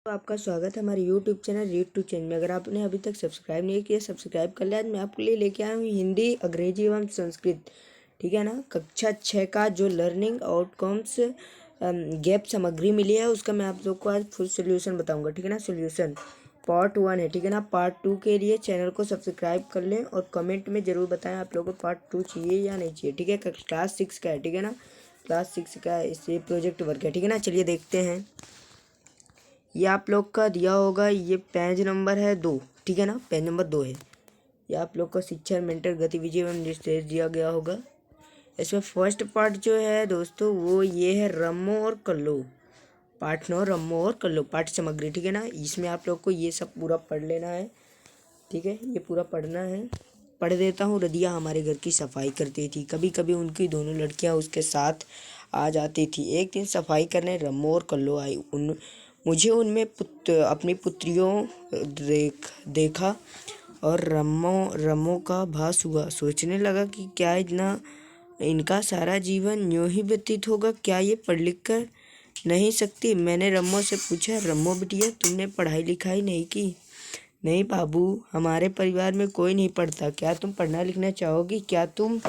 तो आपका स्वागत है हमारे YouTube channel read to change में। अगर आपने अभी तक सब्सक्राइब नहीं किया सब्सक्राइब कर लिया। आज मैं आपके लिए लेके आया हूँ हिंदी, अंग्रेजी एवं संस्कृत, ठीक है ना। कक्षा 6 का जो लर्निंग आउटकम्स गैप सामग्री मिली है उसका मैं आप लोग को आज फुल सोल्यूशन बताऊंगा, ठीक है ना। सोल्यूशन पार्ट 1 है, ठीक है ना। पार्ट 2 के लिए चैनल को सब्सक्राइब कर लें और कमेंट में ज़रूर बताएं आप लोगों को पार्ट 2 चाहिए या नहीं चाहिए, ठीक है। क्लास 6 का है, ठीक है ना। क्लास 6 का इससे प्रोजेक्ट वर्क है, ठीक है ना। चलिए देखते हैं। ये आप लोग का दिया होगा, ये पेज नंबर है 2, ठीक है ना। पेज नंबर 2 है। ये आप लोग का शिक्षा मेंटर गतिविधि एवं निर्देश दिया गया होगा। इसमें फर्स्ट पार्ट जो है दोस्तों वो ये है रमो और कल्लो। पार्ट 9 रमो और कल्लो पाठ सामग्री, ठीक है ना। इसमें आप लोग को ये सब पूरा पढ़ लेना है, ठीक है। ये पूरा पढ़ना है। पढ़ देता हूँ। रदिया हमारे घर की सफाई करती थी। कभी कभी उनकी दोनों लड़कियां उसके साथ आ जाती थी। एक दिन सफाई करने रमो और कल्लो आई। मुझे उनमें अपनी पुत्रियों देखा और रमो का भास हुआ। सोचने लगा कि क्या इनका सारा जीवन यूं ही व्यतीत होगा। क्या ये पढ़ लिख कर नहीं सकती। मैंने रमो से पूछा, रमो बिटिया तुमने पढ़ाई लिखाई नहीं की। नहीं बाबू, हमारे परिवार में कोई नहीं पढ़ता। क्या तुम पढ़ना लिखना चाहोगी। क्या तुम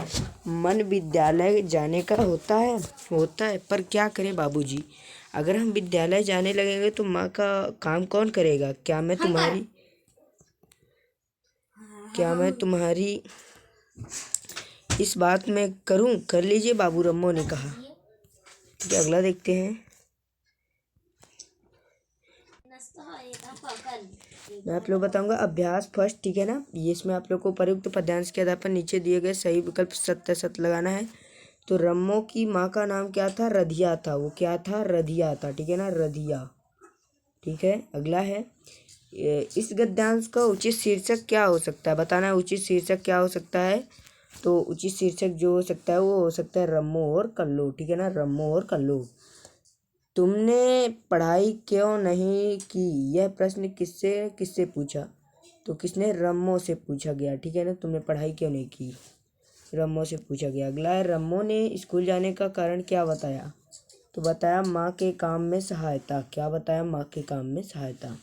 मन विद्यालय जाने का होता है पर क्या करें बाबूजी। अगर हम विद्यालय जाने लगेंगे तो माँ का काम कौन करेगा। क्या मैं तुम्हारी इस बात में करूं। कर लीजिए बाबू, रम्मो ने कहा। ठीक है, अगला देखते हैं। मैं आप लोग बताऊंगा अभ्यास फर्स्ट, ठीक है ना। ये इसमें आप लोग को उपयुक्त पद्यांश के आधार पर नीचे दिए गए सही विकल्प सत्य सत्य लगाना है। तो रम्मो की माँ का नाम क्या था। रधिया था। वो क्या था, रधिया था, ठीक है ना, रधिया। ठीक है, अगला है इस गद्यांश का उचित शीर्षक क्या हो सकता है। बताना है उचित शीर्षक क्या हो सकता है। तो उचित शीर्षक जो हो सकता है वो हो सकता है रम्मो और कल्लो, ठीक है ना, रम्मो और कल्लो। तुमने पढ़ाई क्यों नहीं की। यह प्रश्न किससे किससे पूछा। तो किसने, रम्मो से पूछा गया, ठीक है ना। तुमने पढ़ाई क्यों नहीं की, रम्मो से पूछा गया। अगला है रम्मो ने स्कूल जाने का कारण क्या बताया। तो बताया माँ के काम में सहायता। क्या बताया, माँ के काम में सहायता।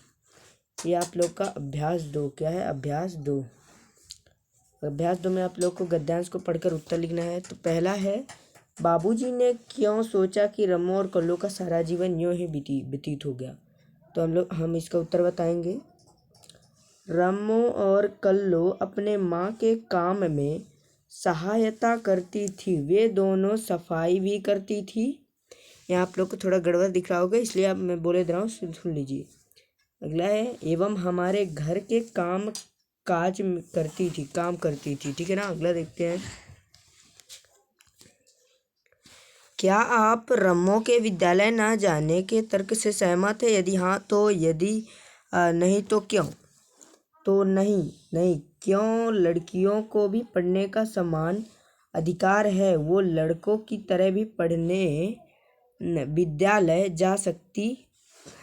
ये आप लोग का अभ्यास 2 क्या है, अभ्यास 2। अभ्यास 2 में आप लोग को गद्यांश को पढ़कर उत्तर लिखना है। तो पहला है बाबूजी ने क्यों सोचा कि रम्मो और कल्लो का सारा जीवन यूं ही व्यतीत हो गया। तो हम इसका उत्तर बताएंगे। रम्मो और कल्लो अपने माँ के काम में सहायता करती थी। वे दोनों सफाई भी करती थी। यहाँ आप लोग को थोड़ा गड़बड़ दिख रहा होगा इसलिए अब मैं बोले दे रहा हूँ, सुन लीजिए। अगला है एवं हमारे घर के काम करती थी, ठीक है ना। अगला देखते हैं। क्या आप रम्मो के विद्यालय न जाने के तर्क से सहमत है। यदि हाँ तो यदि नहीं तो क्यों। तो नहीं क्यों। लड़कियों को भी पढ़ने का समान अधिकार है। वो लड़कों की तरह भी पढ़ने विद्यालय जा सकती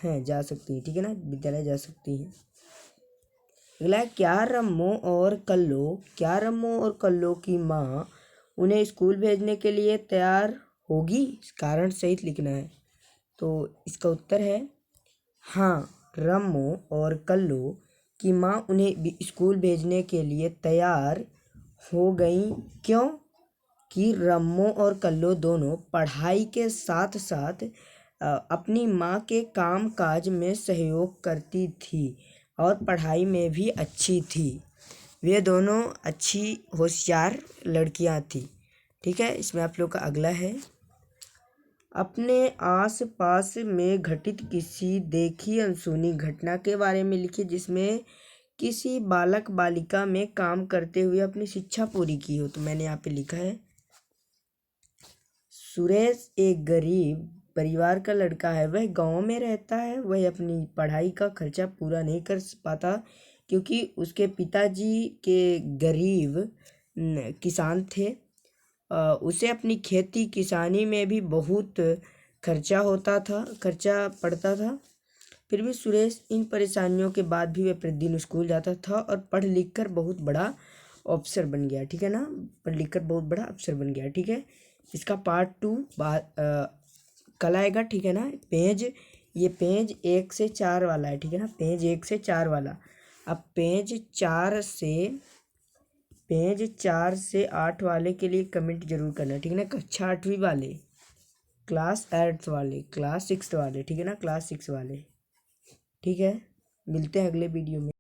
है, ठीक है ना, विद्यालय जा सकती है। अगला, क्या रम्मो और कल्लो की माँ उन्हें स्कूल भेजने के लिए तैयार होगी। कारण सहित लिखना है। तो इसका उत्तर है हाँ, रम्मो और कल्लो की माँ उन्हें स्कूल भेजने के लिए तैयार हो गई। क्यों कि रम्मो और कल्लो दोनों पढ़ाई के साथ साथ अपनी माँ के काम काज में सहयोग करती थी और पढ़ाई में भी अच्छी थी। वे दोनों अच्छी होशियार लड़कियां थी, ठीक है। इसमें आप लोग का अगला है अपने आस पास में घटित किसी देखी अनसुनी घटना के बारे में लिखिए जिसमें किसी बालक बालिका में काम करते हुए अपनी शिक्षा पूरी की हो। तो मैंने यहाँ पे लिखा है सुरेश एक गरीब परिवार का लड़का है। वह गांव में रहता है। वह अपनी पढ़ाई का खर्चा पूरा नहीं कर पाता क्योंकि उसके पिताजी के गरीब किसान थे। उसे अपनी खेती किसानी में भी बहुत खर्चा पड़ता था। फिर भी सुरेश इन परेशानियों के बाद भी वह प्रतिदिन स्कूल जाता था और पढ़ लिख कर बहुत बड़ा अफसर बन गया, ठीक है ना। पढ़ लिख कर बहुत बड़ा अफसर बन गया, ठीक है। इसका पार्ट 2 कल आएगा, ठीक है ना। पेज ये पेज 1 से 4 वाला है, ठीक है ना, पेज 1 से 4 वाला। अब पेज 4 से 8 वाले के लिए कमेंट जरूर करना, ठीक है ना, कक्षा 8वीं वाले, क्लास 8 वाले, क्लास 6 वाले, ठीक है ना, क्लास 6 वाले। ठीक है, मिलते हैं अगले वीडियो में।